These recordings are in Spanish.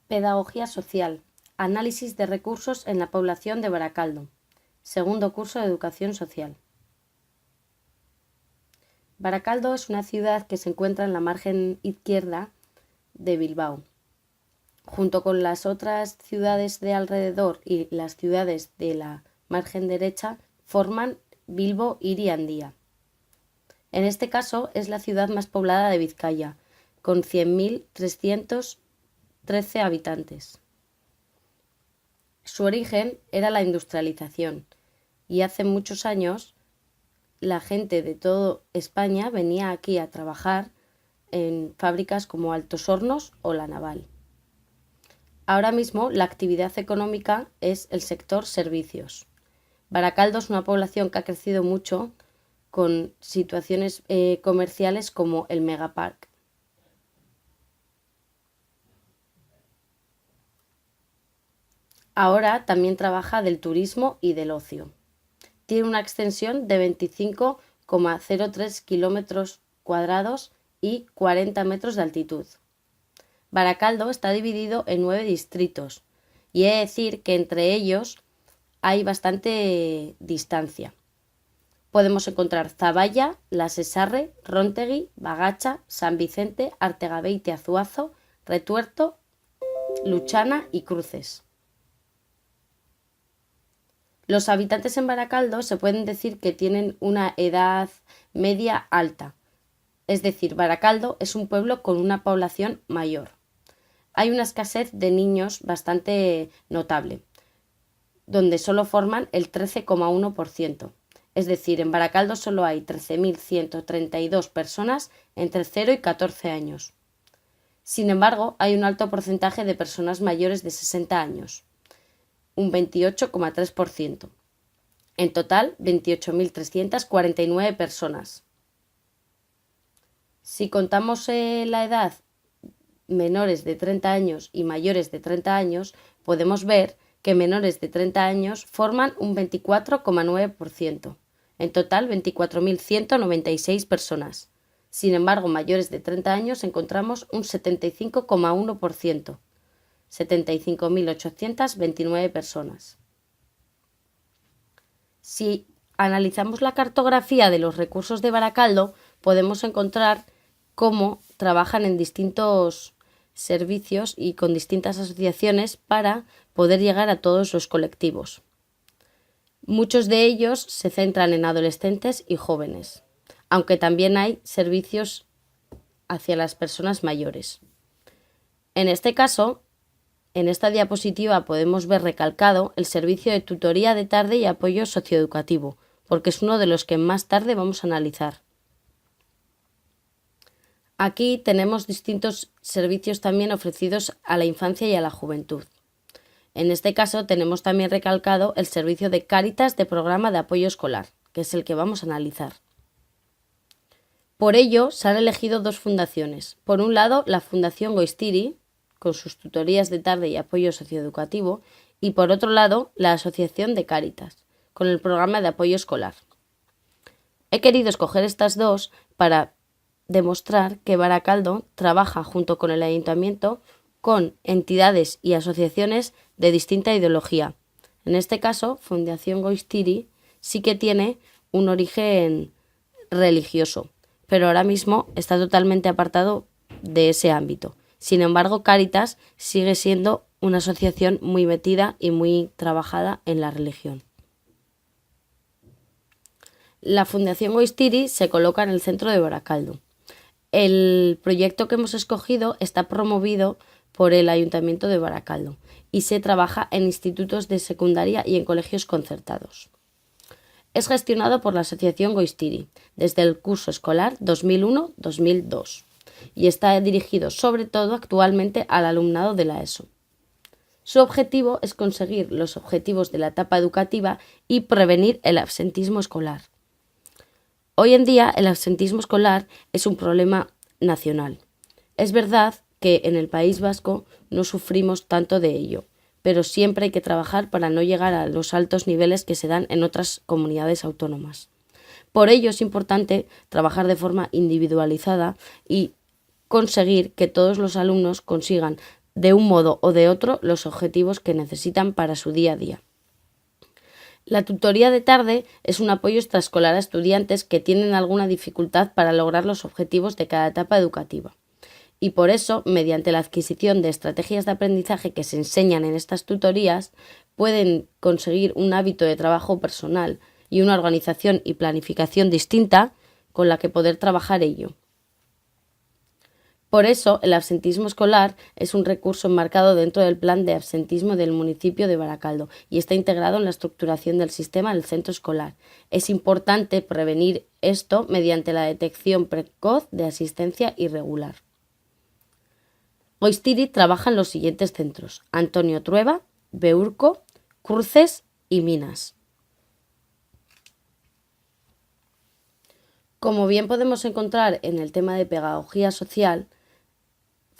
Pedagogía social. Análisis de recursos en la población de Baracaldo. Segundo curso de Educación Social. Baracaldo es una ciudad que se encuentra en la margen izquierda de Bilbao. Junto con las otras ciudades de alrededor y las ciudades de la margen derecha, forman Bilbo Hiri Handia. En este caso es la ciudad más poblada de Vizcaya, con 100.313 habitantes. Su origen era la industrialización y hace muchos años la gente de toda España venía aquí a trabajar en fábricas como Altos Hornos o La Naval. Ahora mismo la actividad económica es el sector servicios. Baracaldo es una población que ha crecido mucho con situaciones comerciales como el Megapark. Ahora también trabaja del turismo y del ocio. Tiene una extensión de 25,03 kilómetros cuadrados y 40 metros de altitud. Baracaldo está dividido en 9 distritos y he de decir que entre ellos hay bastante distancia. Podemos encontrar Zaballa, La Sesarre, Róntegui, Bagacha, San Vicente, Artegabeite, Azuazo, Retuerto, Luchana y Cruces. Los habitantes en Baracaldo se pueden decir que tienen una edad media alta, es decir, Baracaldo es un pueblo con una población mayor. Hay una escasez de niños bastante notable, donde solo forman el 13,1%. Es decir, en Baracaldo solo hay 13.132 personas entre 0 y 14 años. Sin embargo, hay un alto porcentaje de personas mayores de 60 años, un 28,3%. En total, 28.349 personas. Si contamos la edad menores de 30 años y mayores de 30 años, podemos ver que menores de 30 años forman un 24,9%. En total, 24.196 personas. Sin embargo, mayores de 30 años encontramos un 75,1%. 75.829 personas. Si analizamos la cartografía de los recursos de Baracaldo, podemos encontrar cómo trabajan en distintos servicios y con distintas asociaciones para poder llegar a todos los colectivos. Muchos de ellos se centran en adolescentes y jóvenes, aunque también hay servicios hacia las personas mayores. En este caso, en esta diapositiva podemos ver recalcado el servicio de tutoría de tarde y apoyo socioeducativo, porque es uno de los que más tarde vamos a analizar. Aquí tenemos distintos servicios también ofrecidos a la infancia y a la juventud. En este caso tenemos también recalcado el servicio de Cáritas de programa de apoyo escolar, que es el que vamos a analizar. Por ello se han elegido dos fundaciones. Por un lado, la Fundación Goistiri, con sus tutorías de tarde y apoyo socioeducativo, y por otro lado, la Asociación de Cáritas, con el programa de apoyo escolar. He querido escoger estas dos para demostrar que Baracaldo trabaja junto con el Ayuntamiento con entidades y asociaciones de distinta ideología. En este caso, Fundación Goistiri sí que tiene un origen religioso, pero ahora mismo está totalmente apartado de ese ámbito. Sin embargo, Cáritas sigue siendo una asociación muy metida y muy trabajada en la religión. La Fundación Goistiri se coloca en el centro de Baracaldo. El proyecto que hemos escogido está promovido por el Ayuntamiento de Baracaldo y se trabaja en institutos de secundaria y en colegios concertados. Es gestionado por la Asociación Goistiri desde el curso escolar 2001-2002 y está dirigido sobre todo actualmente al alumnado de la ESO. Su objetivo es conseguir los objetivos de la etapa educativa y prevenir el absentismo escolar. Hoy en día el absentismo escolar es un problema nacional. Es verdad que en el País Vasco no sufrimos tanto de ello, pero siempre hay que trabajar para no llegar a los altos niveles que se dan en otras comunidades autónomas. Por ello es importante trabajar de forma individualizada y conseguir que todos los alumnos consigan de un modo o de otro los objetivos que necesitan para su día a día. La tutoría de tarde es un apoyo extraescolar a estudiantes que tienen alguna dificultad para lograr los objetivos de cada etapa educativa. Y por eso, mediante la adquisición de estrategias de aprendizaje que se enseñan en estas tutorías, pueden conseguir un hábito de trabajo personal y una organización y planificación distinta con la que poder trabajar ello. Por eso, el absentismo escolar es un recurso enmarcado dentro del plan de absentismo del municipio de Baracaldo y está integrado en la estructuración del sistema del centro escolar. Es importante prevenir esto mediante la detección precoz de asistencia irregular. Goiztiri trabaja en los siguientes centros: Antonio Trueba, Beurco, Cruces y Minas. Como bien podemos encontrar en el tema de pedagogía social,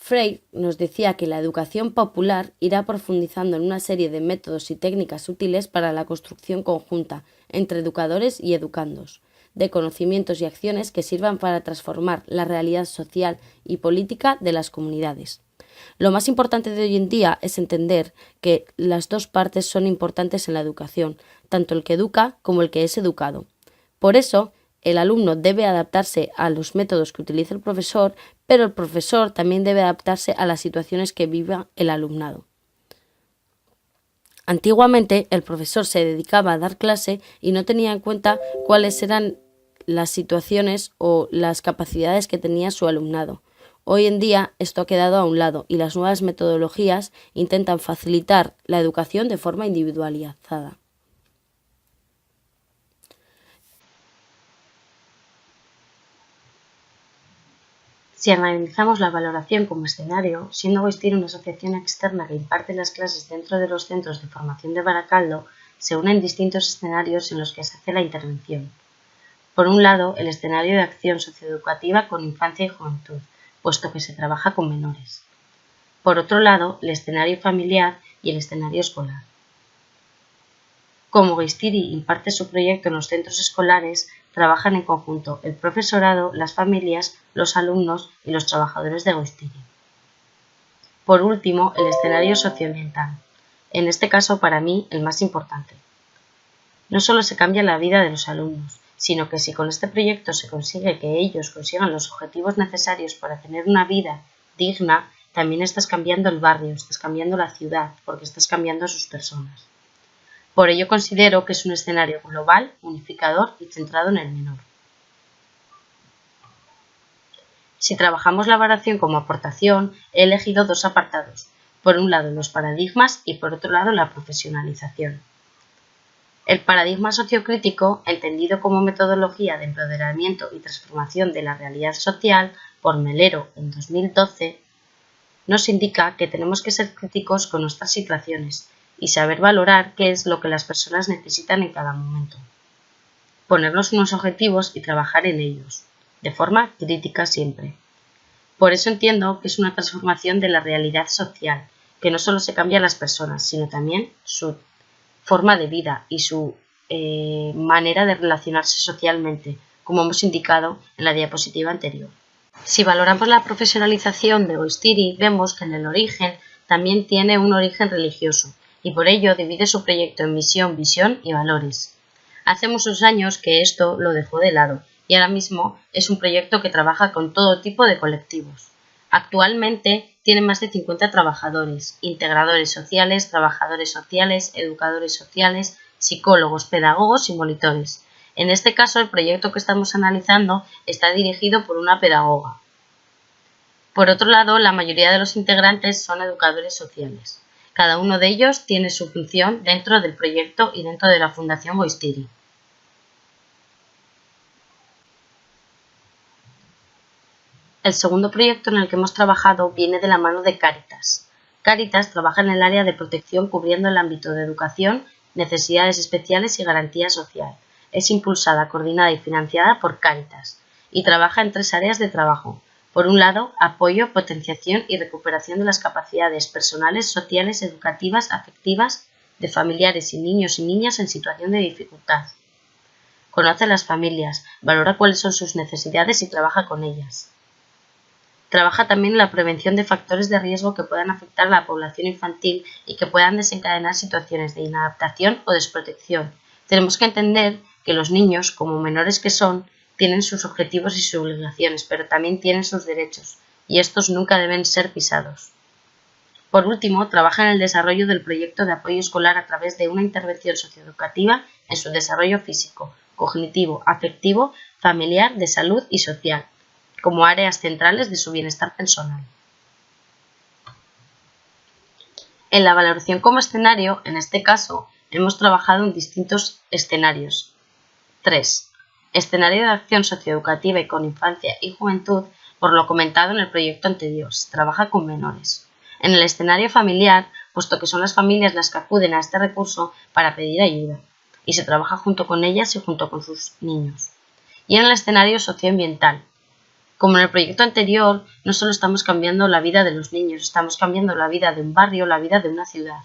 Freire nos decía que la educación popular irá profundizando en una serie de métodos y técnicas útiles para la construcción conjunta entre educadores y educandos, de conocimientos y acciones que sirvan para transformar la realidad social y política de las comunidades. Lo más importante de hoy en día es entender que las dos partes son importantes en la educación, tanto el que educa como el que es educado. Por eso, el alumno debe adaptarse a los métodos que utiliza el profesor, pero el profesor también debe adaptarse a las situaciones que viva el alumnado. Antiguamente, el profesor se dedicaba a dar clase y no tenía en cuenta cuáles eran las situaciones o las capacidades que tenía su alumnado. Hoy en día esto ha quedado a un lado y las nuevas metodologías intentan facilitar la educación de forma individualizada. Si analizamos la valoración como escenario, siendo Goiztiri una asociación externa que imparte las clases dentro de los centros de formación de Baracaldo, se unen distintos escenarios en los que se hace la intervención. Por un lado, el escenario de acción socioeducativa con infancia y juventud, puesto que se trabaja con menores. Por otro lado, el escenario familiar y el escenario escolar. Como Goiztiri imparte su proyecto en los centros escolares, trabajan en conjunto el profesorado, las familias, los alumnos y los trabajadores de Goiztiri. Por último, el escenario socioambiental. En este caso, para mí, el más importante. No solo se cambia la vida de los alumnos, sino que si con este proyecto se consigue que ellos consigan los objetivos necesarios para tener una vida digna, también estás cambiando el barrio, estás cambiando la ciudad, porque estás cambiando a sus personas. Por ello considero que es un escenario global, unificador y centrado en el menor. Si trabajamos la variación como aportación, he elegido dos apartados. Por un lado los paradigmas y por otro lado la profesionalización. El paradigma sociocrítico, entendido como metodología de empoderamiento y transformación de la realidad social por Melero en 2012, nos indica que tenemos que ser críticos con nuestras situaciones y saber valorar qué es lo que las personas necesitan en cada momento. Ponernos unos objetivos y trabajar en ellos, de forma crítica siempre. Por eso entiendo que es una transformación de la realidad social, que no solo se cambia a las personas, sino también su forma de vida y su manera de relacionarse socialmente, como hemos indicado en la diapositiva anterior. Si valoramos la profesionalización de Goiztiri, vemos que en el origen también tiene un origen religioso, y por ello divide su proyecto en misión, visión y valores. Hace muchos años que esto lo dejó de lado y ahora mismo es un proyecto que trabaja con todo tipo de colectivos. Actualmente tiene más de 50 trabajadores, integradores sociales, trabajadores sociales, educadores sociales, psicólogos, pedagogos y monitores. En este caso, el proyecto que estamos analizando está dirigido por una pedagoga. Por otro lado, la mayoría de los integrantes son educadores sociales. Cada uno de ellos tiene su función dentro del proyecto y dentro de la Fundación Goiztiri. El segundo proyecto en el que hemos trabajado viene de la mano de Cáritas. Cáritas trabaja en el área de protección cubriendo el ámbito de educación, necesidades especiales y garantía social. Es impulsada, coordinada y financiada por Cáritas y trabaja en 3 áreas de trabajo. Por un lado, apoyo, potenciación y recuperación de las capacidades personales, sociales, educativas, afectivas de familiares y niños y niñas en situación de dificultad. Conoce a las familias, valora cuáles son sus necesidades y trabaja con ellas. Trabaja también en la prevención de factores de riesgo que puedan afectar a la población infantil y que puedan desencadenar situaciones de inadaptación o desprotección. Tenemos que entender que los niños, como menores que son, tienen sus objetivos y sus obligaciones, pero también tienen sus derechos, y estos nunca deben ser pisados. Por último, trabaja en el desarrollo del proyecto de apoyo escolar a través de una intervención socioeducativa en su desarrollo físico, cognitivo, afectivo, familiar, de salud y social, como áreas centrales de su bienestar personal. En la valoración como escenario, en este caso, hemos trabajado en distintos escenarios. 3. Escenario de acción socioeducativa y con infancia y juventud, por lo comentado en el proyecto anterior, se trabaja con menores. En el escenario familiar, puesto que son las familias las que acuden a este recurso para pedir ayuda, y se trabaja junto con ellas y junto con sus niños. Y en el escenario socioambiental, como en el proyecto anterior, no solo estamos cambiando la vida de los niños, estamos cambiando la vida de un barrio, la vida de una ciudad.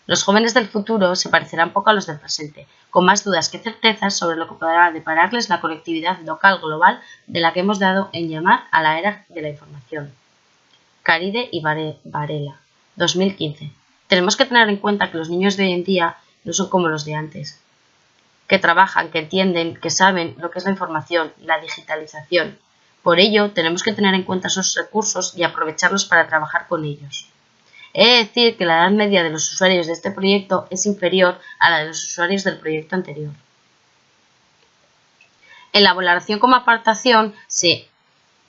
Los jóvenes del futuro se parecerán poco a los del presente, con más dudas que certezas sobre lo que podrá depararles la conectividad local global de la que hemos dado en llamar a la era de la información. Caride y Varela, 2015. Tenemos que tener en cuenta que los niños de hoy en día no son como los de antes, que trabajan, que entienden, que saben lo que es la información, la digitalización. Por ello, tenemos que tener en cuenta esos recursos y aprovecharlos para trabajar con ellos. He de decir que la edad media de los usuarios de este proyecto es inferior a la de los usuarios del proyecto anterior. En la valoración como apartación se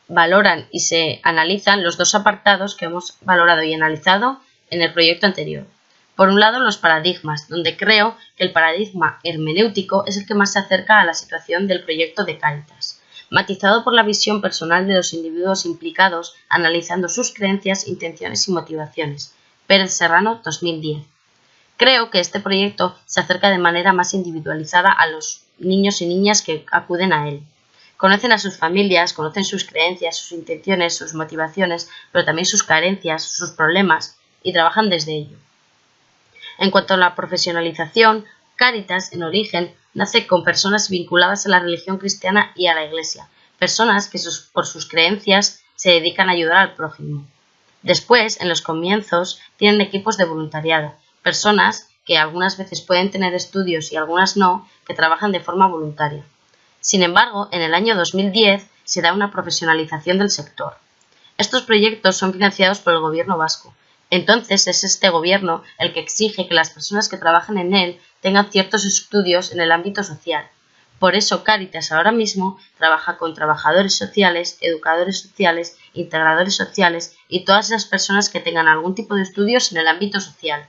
valoran y se analizan los dos apartados que hemos valorado y analizado en el proyecto anterior. Por un lado, los paradigmas, donde creo que el paradigma hermenéutico es el que más se acerca a la situación del proyecto de Cáritas, matizado por la visión personal de los individuos implicados, analizando sus creencias, intenciones y motivaciones. Pérez Serrano, 2010. Creo que este proyecto se acerca de manera más individualizada a los niños y niñas que acuden a él. Conocen a sus familias, conocen sus creencias, sus intenciones, sus motivaciones, pero también sus carencias, sus problemas, y trabajan desde ello. En cuanto a la profesionalización, Cáritas, en origen, nace con personas vinculadas a la religión cristiana y a la Iglesia, personas que por sus creencias se dedican a ayudar al prójimo. Después, en los comienzos, tienen equipos de voluntariado, personas que algunas veces pueden tener estudios y algunas no, que trabajan de forma voluntaria. Sin embargo, en el año 2010 se da una profesionalización del sector. Estos proyectos son financiados por el Gobierno vasco. Entonces es este gobierno el que exige que las personas que trabajen en él tengan ciertos estudios en el ámbito social. Por eso Cáritas ahora mismo trabaja con trabajadores sociales, educadores sociales, integradores sociales y todas esas personas que tengan algún tipo de estudios en el ámbito social.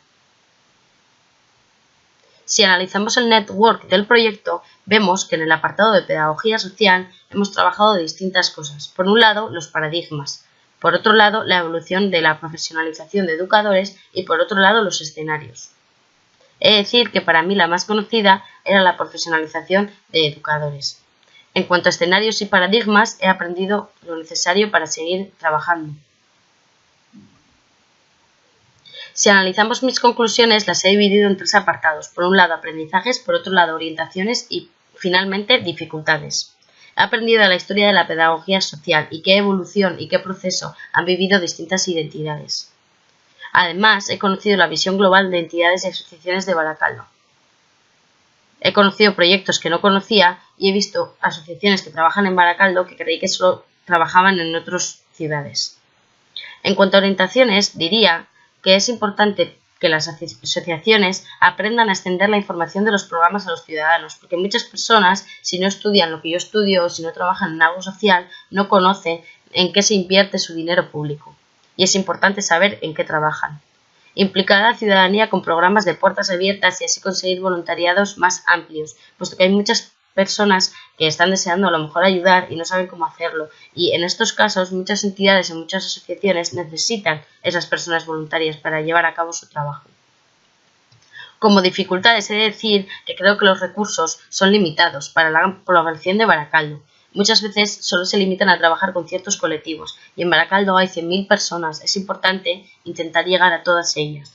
Si analizamos el network del proyecto, vemos que en el apartado de pedagogía social hemos trabajado de distintas cosas. Por un lado, los paradigmas. Por otro lado, la evolución de la profesionalización de educadores y por otro lado, los escenarios. He de decir que para mí la más conocida era la profesionalización de educadores. En cuanto a escenarios y paradigmas, he aprendido lo necesario para seguir trabajando. Si analizamos mis conclusiones, las he dividido en 3 apartados. Por un lado, aprendizajes, por otro lado, orientaciones y, finalmente, dificultades. He aprendido la historia de la pedagogía social y qué evolución y qué proceso han vivido distintas identidades. Además, he conocido la visión global de entidades y asociaciones de Baracaldo. He conocido proyectos que no conocía y he visto asociaciones que trabajan en Baracaldo que creí que solo trabajaban en otras ciudades. En cuanto a orientaciones, diría que es importante que las asociaciones aprendan a extender la información de los programas a los ciudadanos, porque muchas personas, si no estudian lo que yo estudio o si no trabajan en algo social, no conocen en qué se invierte su dinero público. Y es importante saber en qué trabajan. Implicar a la ciudadanía con programas de puertas abiertas y así conseguir voluntariados más amplios, puesto que hay muchas personas que están deseando a lo mejor ayudar y no saben cómo hacerlo, y en estos casos muchas entidades y muchas asociaciones necesitan esas personas voluntarias para llevar a cabo su trabajo. Como dificultades he de decir que creo que los recursos son limitados para la población de Baracaldo. Muchas veces solo se limitan a trabajar con ciertos colectivos y en Baracaldo hay 100.000 personas, es importante intentar llegar a todas ellas.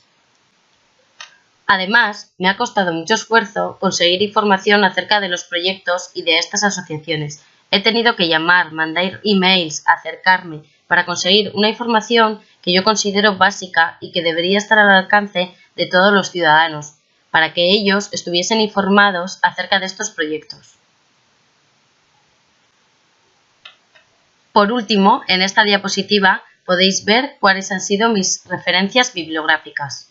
Además, me ha costado mucho esfuerzo conseguir información acerca de los proyectos y de estas asociaciones. He tenido que llamar, mandar emails, acercarme, para conseguir una información que yo considero básica y que debería estar al alcance de todos los ciudadanos, para que ellos estuviesen informados acerca de estos proyectos. Por último, en esta diapositiva podéis ver cuáles han sido mis referencias bibliográficas.